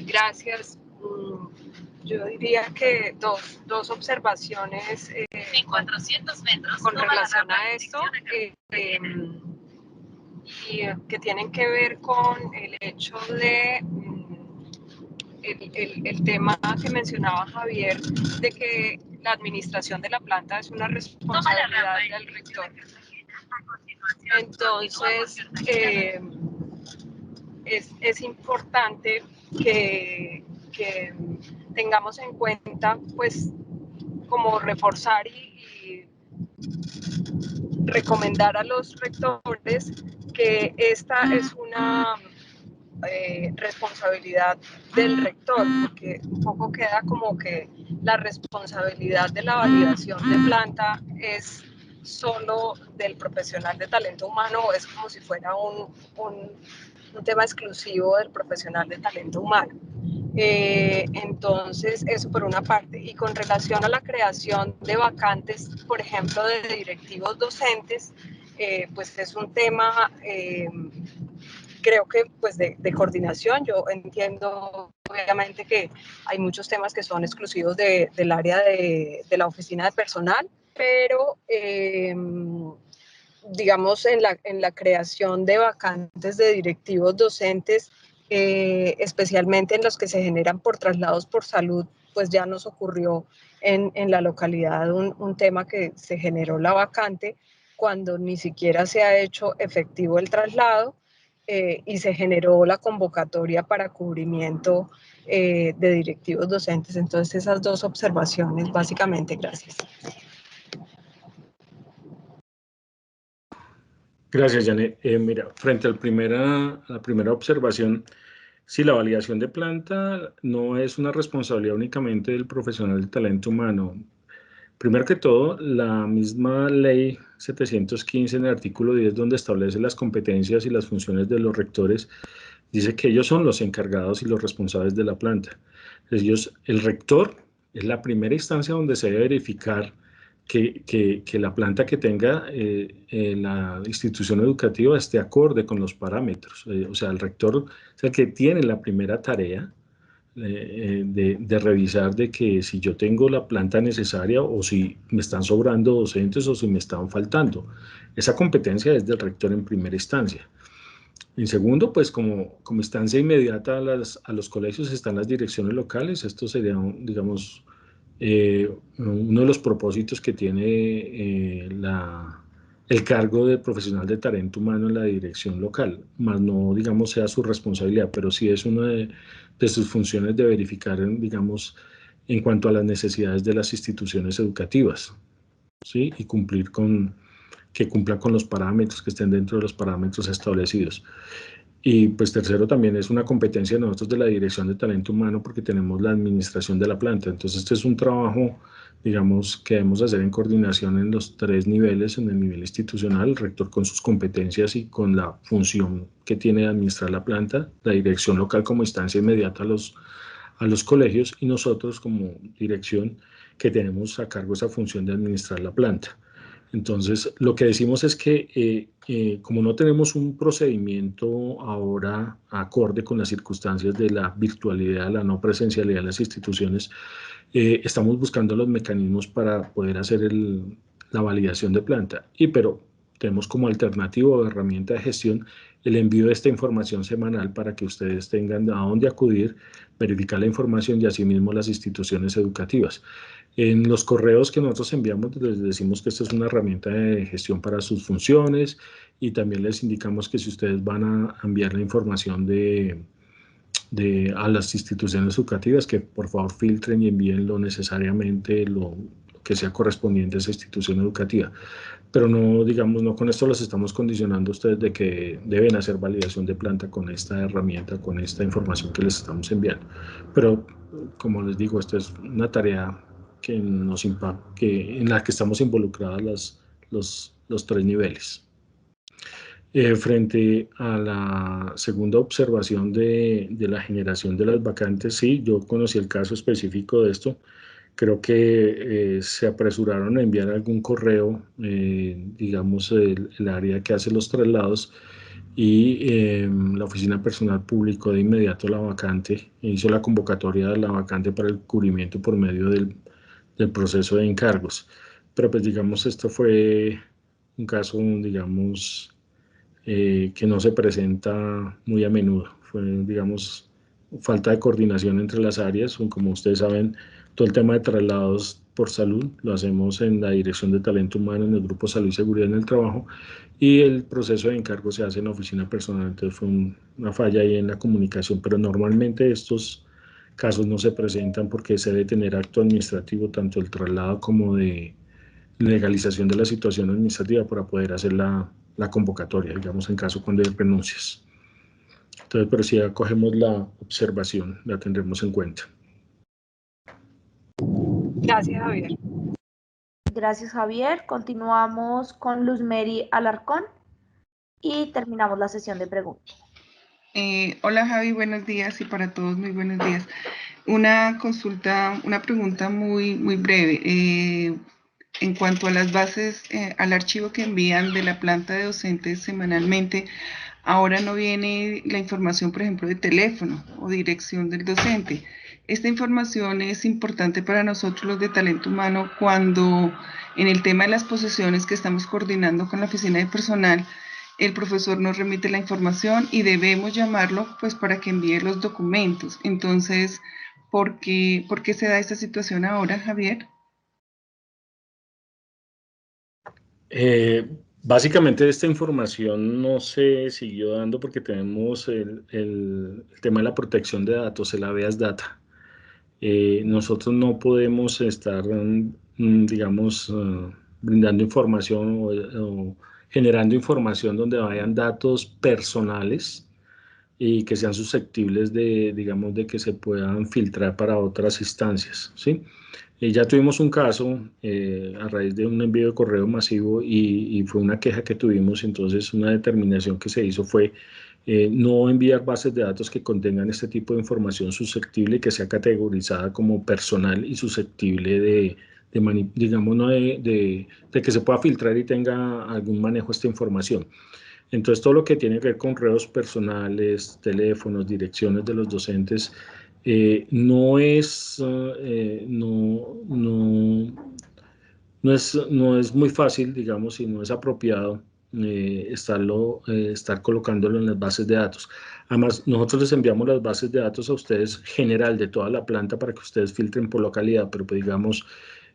Gracias. Yo diría que dos observaciones 400 metros, con relación a esto y que tienen que ver con el hecho de el tema que mencionaba Javier, de que la administración de la planta es una responsabilidad del rector. Entonces, es importante que tengamos en cuenta, pues, como reforzar y recomendar a los rectores que esta es una responsabilidad del rector, porque un poco queda como que la responsabilidad de la validación de planta es solo del profesional de talento humano, o es como si fuera un tema exclusivo del profesional de talento humano. Entonces, eso por una parte. Y con relación a la creación de vacantes, por ejemplo, de directivos docentes, pues es un tema, creo que pues de coordinación. Yo entiendo obviamente que hay muchos temas que son exclusivos del área de la oficina de personal, pero digamos en la creación de vacantes de directivos docentes, especialmente en los que se generan por traslados por salud, pues ya nos ocurrió en la localidad un tema que se generó la vacante cuando ni siquiera se ha hecho efectivo el traslado, y se generó la convocatoria para cubrimiento de directivos docentes. Entonces, esas dos observaciones, básicamente. Gracias. Gracias, Janet. Mira, frente a la primera observación, sí, la validación de planta no es una responsabilidad únicamente del profesional de talento humano. Primero que todo, la misma ley 715 en el artículo 10, donde establece las competencias y las funciones de los rectores, dice que ellos son los encargados y los responsables de la planta. El rector es la primera instancia donde se debe verificar que la planta que tenga la institución educativa esté acorde con los parámetros. O sea, el rector es el que tiene la primera tarea de revisar de que si yo tengo la planta necesaria o si me están sobrando docentes o si me están faltando. Esa competencia es del rector en primera instancia. En segundo, pues como instancia inmediata a los colegios están las direcciones locales. Esto sería, digamos, uno de los propósitos que tiene el cargo de profesional de talento humano en la dirección local, más no, digamos, sea su responsabilidad, pero sí es una de sus funciones de verificar, digamos, en cuanto a las necesidades de las instituciones educativas, ¿sí? Y que cumplan con los parámetros, que estén dentro de los parámetros establecidos. Y pues tercero, también es una competencia de nosotros de la Dirección de Talento Humano porque tenemos la administración de la planta. Entonces este es un trabajo, digamos, que debemos hacer en coordinación en los tres niveles, en el nivel institucional, el rector con sus competencias y con la función que tiene de administrar la planta, la dirección local como instancia inmediata a los colegios y nosotros como dirección que tenemos a cargo esa función de administrar la planta. Entonces, lo que decimos es que como no tenemos un procedimiento ahora acorde con las circunstancias de la virtualidad, la no presencialidad de las instituciones, estamos buscando los mecanismos para poder hacer la validación de planta. Pero tenemos como alternativa o herramienta de gestión el envío de esta información semanal para que ustedes tengan a dónde acudir, verificar la información y asimismo las instituciones educativas. En los correos que nosotros enviamos les decimos que esta es una herramienta de gestión para sus funciones y también les indicamos que si ustedes van a enviar la información a las instituciones educativas, que por favor filtren y envíenlo necesariamente lo que sea correspondiente a esa institución educativa. Pero no, digamos, no con esto los estamos condicionando a ustedes de que deben hacer validación de planta con esta herramienta, con esta información que les estamos enviando. Pero, como les digo, esto es una tarea que nos impacta, en la que estamos involucradas los tres niveles. Frente a la segunda observación de la generación de las vacantes, sí, yo conocí el caso específico de esto. Creo que se apresuraron a enviar algún correo, digamos, el área que hace los traslados y la oficina de personal publicó de inmediato la vacante, hizo la convocatoria de la vacante para el cubrimiento por medio del proceso de encargos. Pero pues digamos, esto fue un caso, digamos, que no se presenta muy a menudo. Fue, digamos, falta de coordinación entre las áreas. Como ustedes saben, todo el tema de traslados por salud lo hacemos en la Dirección de Talento Humano, en el Grupo Salud y Seguridad en el Trabajo, y el proceso de encargo se hace en la oficina personal. Entonces fue una falla ahí en la comunicación, pero normalmente estos casos no se presentan porque se debe tener acto administrativo, tanto el traslado como de legalización de la situación administrativa para poder hacer la convocatoria, digamos, en caso cuando hay renuncias. Entonces, pero si acogemos la observación, la tendremos en cuenta. Gracias, Javier. Gracias, Javier. Continuamos con Luzmeri Alarcón y terminamos la sesión de preguntas. Hola Javi, buenos días y para todos muy buenos días. Una pregunta muy breve. En cuanto a las bases, al archivo que envían de la planta de docentes semanalmente, ahora no viene la información, por ejemplo, de teléfono o dirección del docente. Esta información es importante para nosotros los de talento humano cuando en el tema de las posesiones que estamos coordinando con la oficina de personal, el profesor nos remite la información y debemos llamarlo pues para que envíe los documentos. Entonces, ¿por qué se da esta situación ahora, Javier? Básicamente esta información no se siguió dando porque tenemos el tema de la protección de datos, el habeas data. Nosotros no podemos estar, digamos, brindando información o generando información donde vayan datos personales y que sean susceptibles de, digamos, de que se puedan filtrar para otras instancias, ¿sí? Ya tuvimos un caso a raíz de un envío de correo masivo y fue una queja que tuvimos, entonces una determinación que se hizo fue no enviar bases de datos que contengan este tipo de información susceptible y que sea categorizada como personal y susceptible digamos, no de que se pueda filtrar y tenga algún manejo de esta información. Entonces, todo lo que tiene que ver con correos personales, teléfonos, direcciones de los docentes, no es muy fácil, digamos, y no es apropiado estar colocándolo en las bases de datos. Además, nosotros les enviamos las bases de datos a ustedes general de toda la planta para que ustedes filtren por localidad, pero pues, digamos,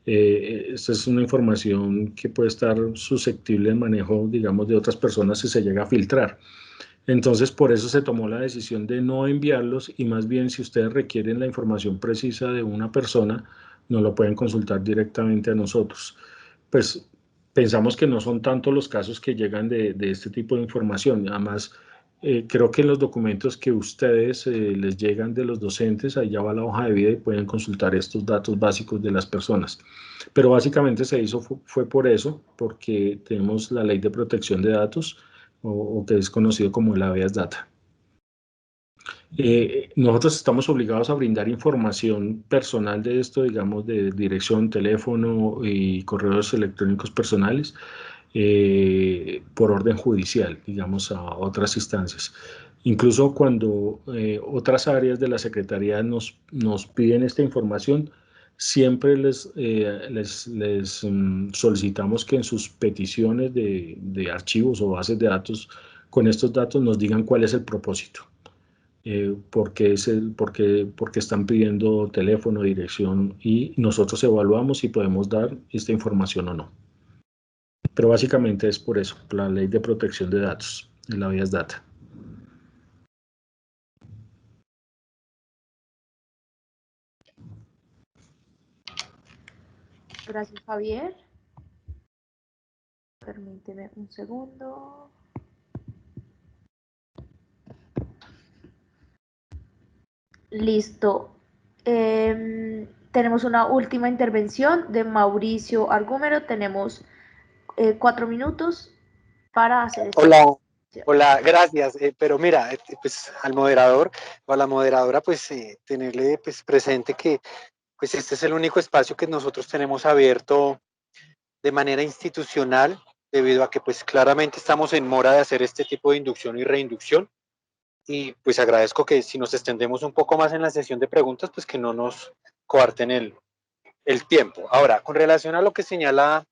esta es una información que puede estar susceptible de manejo, digamos, de otras personas si se llega a filtrar. Entonces, por eso se tomó la decisión de no enviarlos y más bien si ustedes requieren la información precisa de una persona, nos lo pueden consultar directamente a nosotros. Pues pensamos que no son tantos los casos que llegan de este tipo de información. Además, creo que en los documentos que ustedes les llegan de los docentes, allá va la hoja de vida y pueden consultar estos datos básicos de las personas. Pero básicamente se hizo fue por eso, porque tenemos la ley de protección de datos, o que es conocido como el habeas data. Nosotros estamos obligados a brindar información personal de esto, digamos, de dirección, teléfono y correos electrónicos personales por orden judicial, digamos, a otras instancias. Incluso cuando otras áreas de la Secretaría nos piden esta información, siempre les solicitamos que en sus peticiones de archivos o bases de datos con estos datos nos digan cuál es el propósito. Porque están pidiendo teléfono, dirección y nosotros evaluamos si podemos dar esta información o no. Pero básicamente es por eso, la ley de protección de datos, el habeas data. Gracias, Javier. Permíteme un segundo. Listo. Tenemos una última intervención de Mauricio Argúmero. Tenemos 4 minutos para hacer esta Hola, gracias. Pero mira, pues al moderador o a la moderadora, pues tenerle pues, presente que pues este es el único espacio que nosotros tenemos abierto de manera institucional, debido a que pues claramente estamos en mora de hacer este tipo de inducción y reinducción. Y pues agradezco que si nos extendemos un poco más en la sesión de preguntas, pues que no nos coarten el tiempo. Ahora, con relación a lo que señala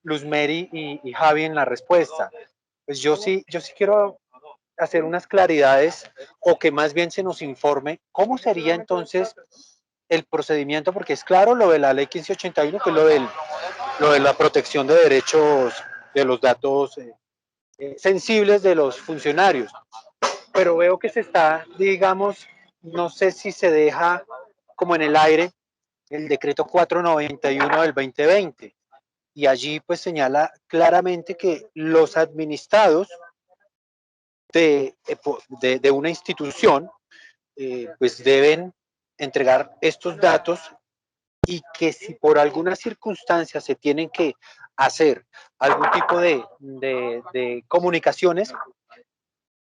Luzmeri y Javi en la respuesta, pues yo sí quiero hacer unas claridades o que más bien se nos informe cómo sería entonces el procedimiento, porque es claro lo de la ley 1581, que es lo de la protección de derechos de los datos sensibles de los funcionarios, pero veo que se está, digamos, no sé si se deja como en el aire el decreto 491 del 2020, y allí pues señala claramente que los administrados de una institución, pues deben entregar estos datos, y que si por alguna circunstancia se tienen que hacer algún tipo de comunicaciones,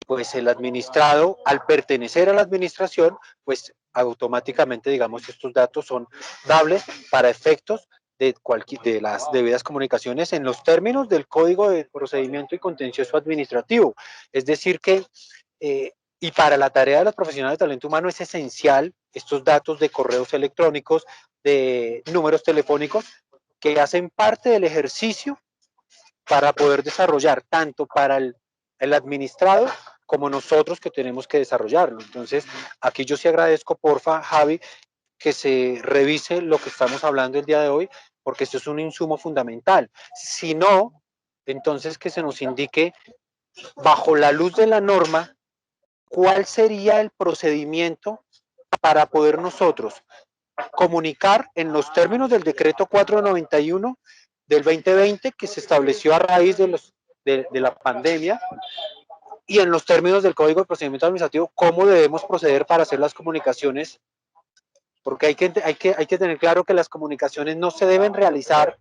pues el administrado, al pertenecer a la administración, pues automáticamente, digamos, estos datos son dables para efectos de las debidas comunicaciones en los términos del Código de Procedimiento y Contencioso Administrativo. Es decir que, y para la tarea de los profesionales de talento humano es esencial estos datos de correos electrónicos, de números telefónicos, que hacen parte del ejercicio para poder desarrollar tanto para el administrado como nosotros que tenemos que desarrollarlo. Entonces, aquí yo sí agradezco, porfa, Javi, que se revise lo que estamos hablando el día de hoy, porque esto es un insumo fundamental. Si no, entonces que se nos indique, bajo la luz de la norma, cuál sería el procedimiento para poder nosotros comunicar en los términos del decreto 491 del 2020, que se estableció a raíz de la pandemia, y en los términos del Código de Procedimiento Administrativo, cómo debemos proceder para hacer las comunicaciones, porque hay que tener claro que las comunicaciones no se deben realizar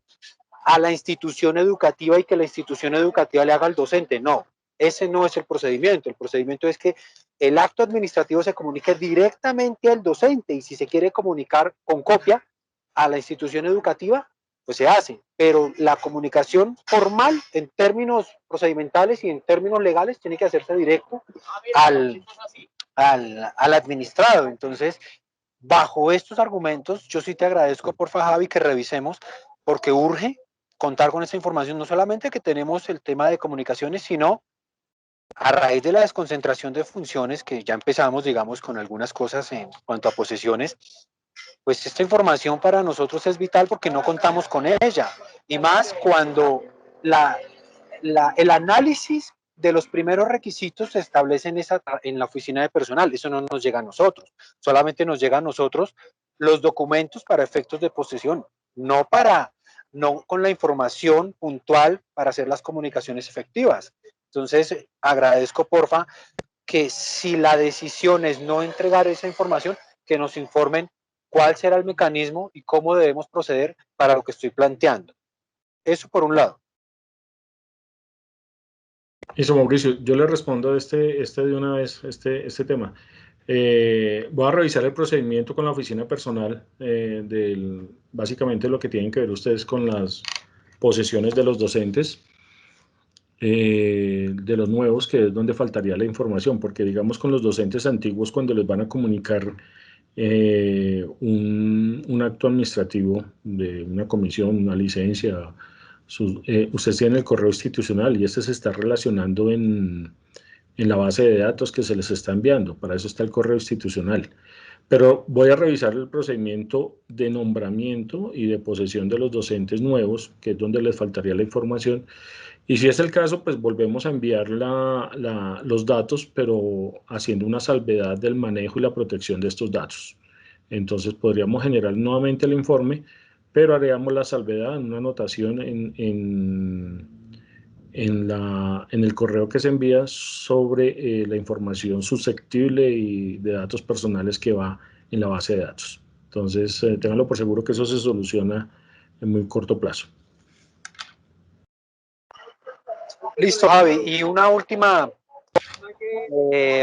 a la institución educativa y que la institución educativa le haga al docente, no, ese no es el procedimiento es que el acto administrativo se comunique directamente al docente, y si se quiere comunicar con copia a la institución educativa, pues se hace, pero la comunicación formal en términos procedimentales y en términos legales tiene que hacerse directo al administrado. Entonces, bajo estos argumentos, yo sí te agradezco, porfa, Javi, que revisemos, porque urge contar con esta información, no solamente que tenemos el tema de comunicaciones, sino a raíz de la desconcentración de funciones, que ya empezamos, digamos, con algunas cosas en cuanto a posesiones, pues esta información para nosotros es vital porque no contamos con ella, y más cuando el análisis de los primeros requisitos se establece en la oficina de personal. Eso no nos llega a nosotros, solamente nos llega a nosotros los documentos para efectos de posesión, no con la información puntual para hacer las comunicaciones efectivas. Entonces, agradezco, porfa, que si la decisión es no entregar esa información, que nos informen cuál será el mecanismo y cómo debemos proceder para lo que estoy planteando. Eso por un lado. Eso, Mauricio, yo le respondo de una vez, este tema. Voy a revisar el procedimiento con la oficina personal, básicamente lo que tienen que ver ustedes con las posesiones de los docentes, de los nuevos, que es donde faltaría la información, porque digamos con los docentes antiguos, cuando les van a comunicar un acto administrativo de una comisión, una licencia, ustedes tienen el correo institucional y este se está relacionando en la base de datos que se les está enviando. Para eso está el correo institucional. Pero voy a revisar el procedimiento de nombramiento y de posesión de los docentes nuevos, que es donde les faltaría la información. Y si es el caso, pues volvemos a enviar los datos, pero haciendo una salvedad del manejo y la protección de estos datos. Entonces podríamos generar nuevamente el informe, pero haríamos la salvedad en una anotación en el correo que se envía sobre la información susceptible y de datos personales que va en la base de datos. Entonces, ténganlo por seguro que eso se soluciona en muy corto plazo. Listo, Javi. Y una última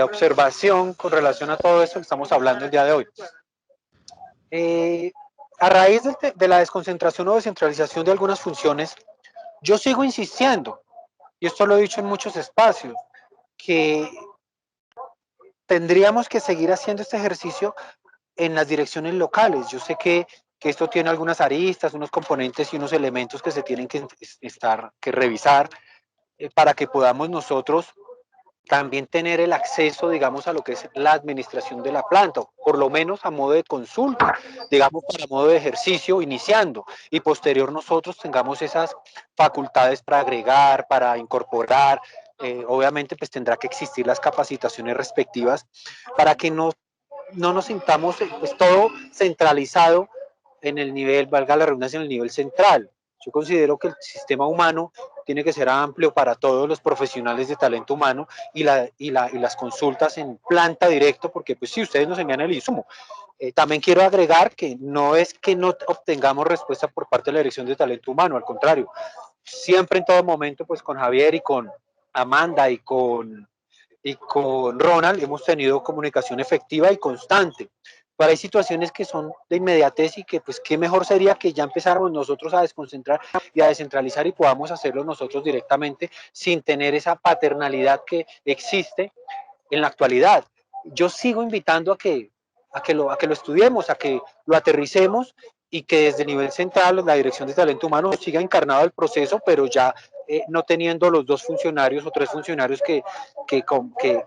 observación con relación a todo esto que estamos hablando el día de hoy. A raíz de la desconcentración o descentralización de algunas funciones, yo sigo insistiendo, y esto lo he dicho en muchos espacios, que tendríamos que seguir haciendo este ejercicio en las direcciones locales. Yo sé que esto tiene algunas aristas, unos componentes y unos elementos que se tienen que revisar para que podamos nosotros también tener el acceso, digamos, a lo que es la administración de la planta, por lo menos a modo de consulta, digamos, para modo de ejercicio, iniciando, y posterior nosotros tengamos esas facultades para agregar, para incorporar. Obviamente, pues tendrá que existir las capacitaciones respectivas para que no nos sintamos pues todo centralizado en el nivel, valga la redundancia, en el nivel central. Yo considero que el sistema humano tiene que ser amplio para todos los profesionales de talento humano y las consultas en planta directo, porque pues sí, ustedes nos envían el insumo. También quiero agregar que no es que no obtengamos respuesta por parte de la Dirección de Talento Humano, al contrario, siempre en todo momento, pues con Javier y con Amanda y con Ronald hemos tenido comunicación efectiva y constante. Pero hay situaciones que son de inmediatez y que pues qué mejor sería que ya empezáramos nosotros a desconcentrar y a descentralizar y podamos hacerlo nosotros directamente sin tener esa paternalidad que existe en la actualidad. Yo sigo invitando a que lo estudiemos, a que lo aterricemos y que desde el nivel central la Dirección de Talento Humano siga encarnado el proceso, pero ya no teniendo los 2 funcionarios o 3 funcionarios que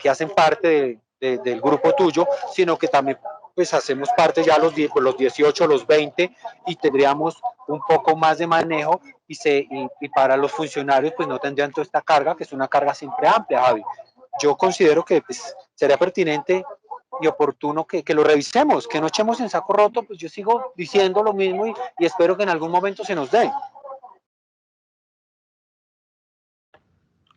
hacen parte del grupo tuyo, sino que también pues hacemos parte ya los 18, los 20 y tendríamos un poco más de manejo y para los funcionarios pues no tendrían toda esta carga, que es una carga siempre amplia, Javi. Yo considero que pues, sería pertinente y oportuno que lo revisemos, que no echemos en saco roto, pues yo sigo diciendo lo mismo y espero que en algún momento se nos dé.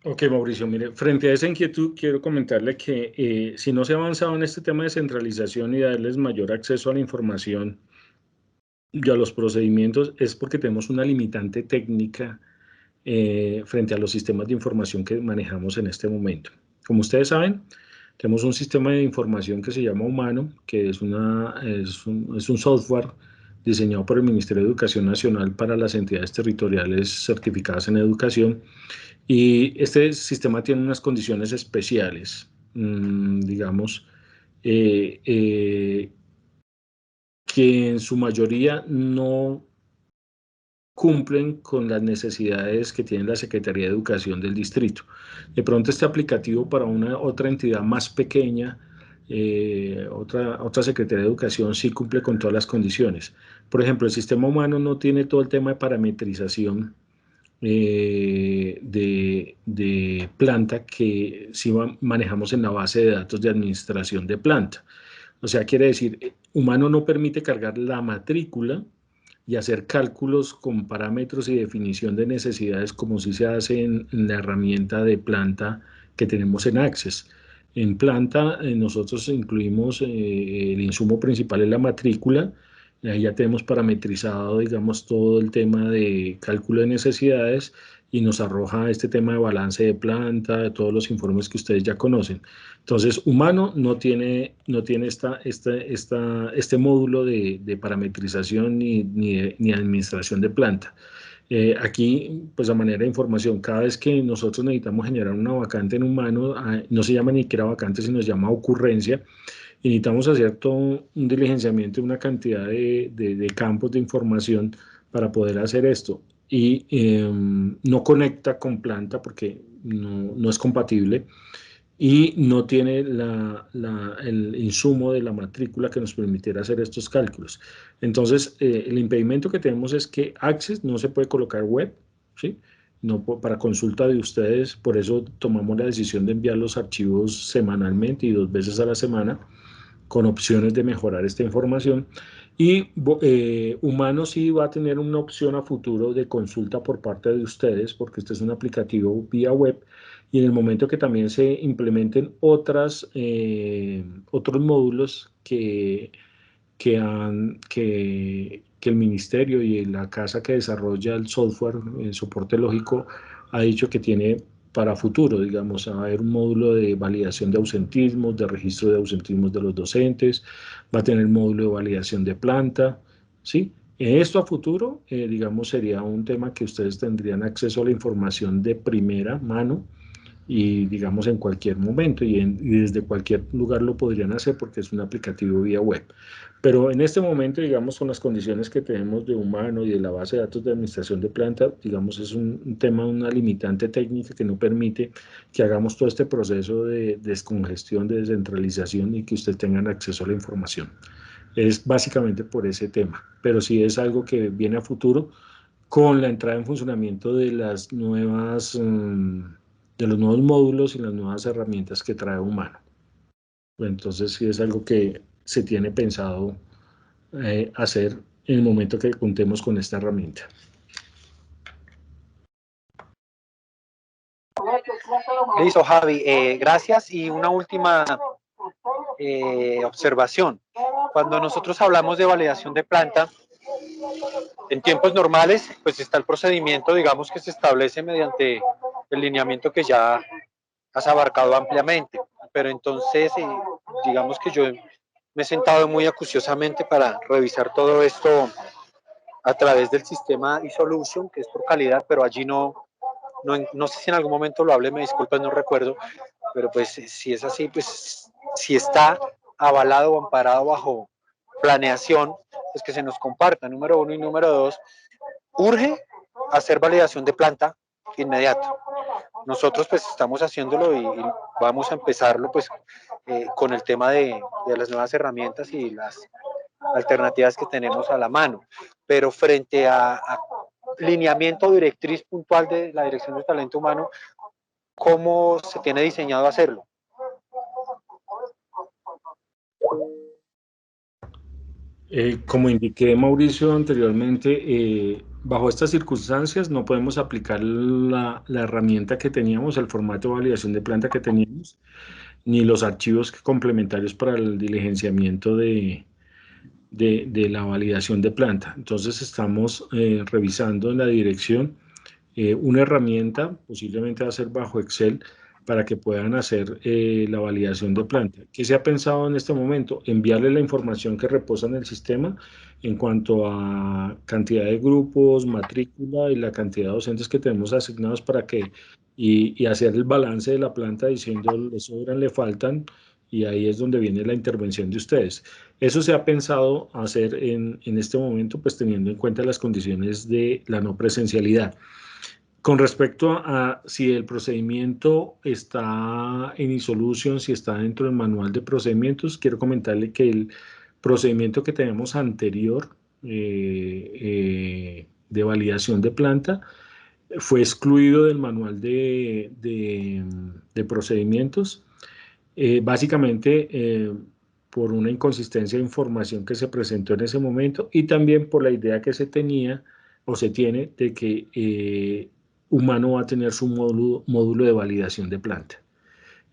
Ok, Mauricio, mire, frente a esa inquietud quiero comentarle que si no se ha avanzado en este tema de centralización y darles mayor acceso a la información y a los procedimientos es porque tenemos una limitante técnica frente a los sistemas de información que manejamos en este momento. Como ustedes saben, tenemos un sistema de información que se llama Humano, que es un software diseñado por el Ministerio de Educación Nacional para las entidades territoriales certificadas en educación. Y este sistema tiene unas condiciones especiales, digamos, que en su mayoría no cumplen con las necesidades que tiene la Secretaría de Educación del distrito. De pronto este aplicativo para otra entidad más pequeña, otra Secretaría de Educación sí cumple con todas las condiciones. Por ejemplo, el sistema humano no tiene todo el tema de parametrización de planta que sí manejamos en la base de datos de administración de planta. O sea, quiere decir, humano no permite cargar la matrícula y hacer cálculos con parámetros y definición de necesidades como si se hace en la herramienta de planta que tenemos en Access. En planta nosotros incluimos el insumo principal en la matrícula, ahí ya tenemos parametrizado, digamos, todo el tema de cálculo de necesidades y nos arroja este tema de balance de planta, de todos los informes que ustedes ya conocen. Entonces, humano no tiene este módulo de parametrización ni administración de planta. Aquí, pues a manera de información, cada vez que nosotros necesitamos generar una vacante en humano, no se llama ni siquiera vacante, sino se llama ocurrencia, y necesitamos hacer todo un diligenciamiento de una cantidad de campos de información para poder hacer esto. Y no conecta con planta porque no es compatible y no tiene el insumo de la matrícula que nos permitiera hacer estos cálculos. Entonces, el impedimento que tenemos es que Access no se puede colocar web, ¿sí? No, para consulta de ustedes, por eso tomamos la decisión de enviar los archivos semanalmente y 2 veces a la semana, con opciones de mejorar esta información. Y Humano sí va a tener una opción a futuro de consulta por parte de ustedes, porque este es un aplicativo vía web, y en el momento que también se implementen otros módulos que el ministerio y la casa que desarrolla el software, el soporte lógico, ha dicho que tiene para futuro, digamos, va a haber un módulo de validación de ausentismos, de registro de ausentismos de los docentes, va a tener módulo de validación de planta, ¿sí? Esto a futuro, digamos, sería un tema que ustedes tendrían acceso a la información de primera mano y, digamos, en cualquier momento y desde cualquier lugar lo podrían hacer porque es un aplicativo vía web. Pero en este momento, digamos, con las condiciones que tenemos de humano y de la base de datos de administración de planta, digamos, es un tema, una limitante técnica que no permite que hagamos todo este proceso de descongestión, de descentralización y que ustedes tengan acceso a la información. Es básicamente por ese tema, pero sí es algo que viene a futuro con la entrada en funcionamiento de las nuevas, de los nuevos módulos y las nuevas herramientas que trae Humano. Entonces sí es algo que se tiene pensado hacer en el momento que contemos con esta herramienta. Listo, Javi, gracias. Y una última observación. Cuando nosotros hablamos de validación de planta, en tiempos normales, pues está el procedimiento, digamos, que se establece mediante el lineamiento que ya has abarcado ampliamente. Pero entonces, digamos que yo me he sentado muy acuciosamente para revisar todo esto a través del sistema eSolution, que es por calidad, pero allí no sé si en algún momento lo hablé, me disculpas, no recuerdo, pero pues si es así, pues si está avalado o amparado bajo planeación, pues que se nos comparta, número 1, y número 2, urge hacer validación de planta inmediato. Nosotros pues estamos haciéndolo y vamos a empezarlo pues con el tema de las nuevas herramientas y las alternativas que tenemos a la mano, pero frente a lineamiento directriz puntual de la Dirección de Talento Humano, ¿cómo se tiene diseñado hacerlo? Como indiqué, Mauricio, anteriormente, bajo estas circunstancias no podemos aplicar la herramienta que teníamos, el formato de validación de planta que teníamos, ni los archivos complementarios para el diligenciamiento de la validación de planta. Entonces estamos revisando en la dirección una herramienta, posiblemente va a ser bajo Excel, para que puedan hacer la validación de planta. ¿Qué se ha pensado en este momento? Enviarle la información que reposa en el sistema en cuanto a cantidad de grupos, matrícula y la cantidad de docentes que tenemos asignados para que, y hacer el balance de la planta diciendo le sobran, le faltan, y ahí es donde viene la intervención de ustedes. Eso se ha pensado hacer en este momento, pues teniendo en cuenta las condiciones de la no presencialidad. Con respecto a si el procedimiento está en eSolution, si está dentro del manual de procedimientos, quiero comentarle que el procedimiento que tenemos anterior de validación de planta fue excluido del manual de procedimientos, básicamente por una inconsistencia de información que se presentó en ese momento y también por la idea que se tenía o se tiene de que Humano va a tener su módulo de validación de planta.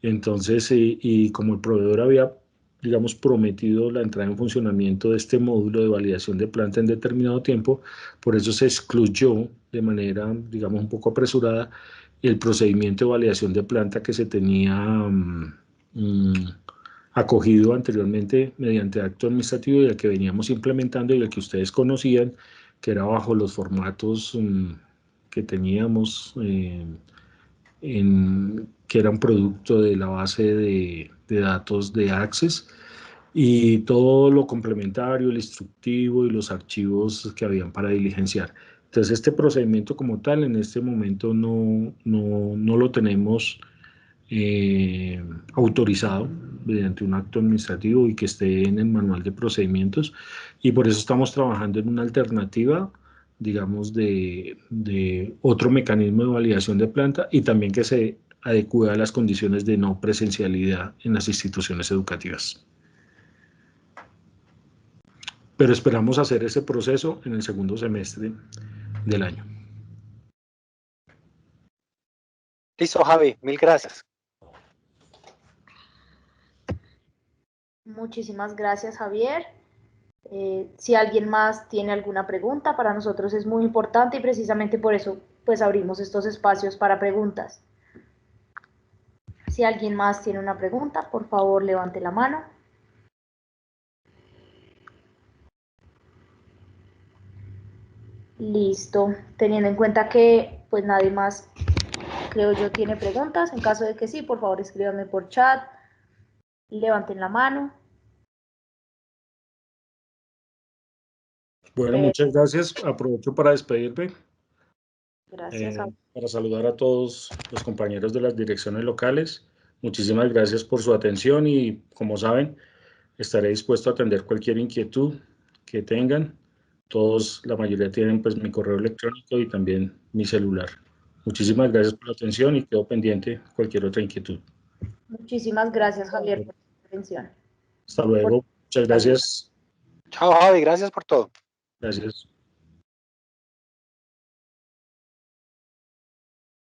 Entonces, y como el proveedor había, digamos, prometido la entrada en funcionamiento de este módulo de validación de planta en determinado tiempo, por eso se excluyó de manera, digamos, un poco apresurada el procedimiento de validación de planta que se tenía acogido anteriormente mediante acto administrativo y el que veníamos implementando y el que ustedes conocían, que era bajo los formatos que teníamos, que eran producto de la base de datos de Access, y todo lo complementario, el instructivo y los archivos que habían para diligenciar. Entonces, este procedimiento como tal, en este momento no lo tenemos autorizado mediante un acto administrativo y que esté en el manual de procedimientos, y por eso estamos trabajando en una alternativa, digamos, de otro mecanismo de validación de planta y también que se adecue a las condiciones de no presencialidad en las instituciones educativas. Pero esperamos hacer ese proceso en el segundo semestre del año. Listo, Javi, mil gracias. Muchísimas gracias, Javier. Si alguien más tiene alguna pregunta, para nosotros es muy importante y precisamente por eso pues abrimos estos espacios para preguntas. Si alguien más tiene una pregunta, por favor levante la mano. Listo. Teniendo en cuenta que pues nadie más, creo yo, tiene preguntas, en caso de que sí, por favor escríbanme por chat, levanten la mano. Bueno, muchas gracias. Aprovecho para despedirme. Gracias. Para saludar a todos los compañeros de las direcciones locales. Muchísimas gracias por su atención y, como saben, estaré dispuesto a atender cualquier inquietud que tengan. Todos, la mayoría tienen pues mi correo electrónico y también mi celular. Muchísimas gracias por la atención y quedo pendiente de cualquier otra inquietud. Muchísimas gracias, Javier, por su atención. Hasta luego. Muchas gracias. Chao, Javi, gracias por todo. Gracias.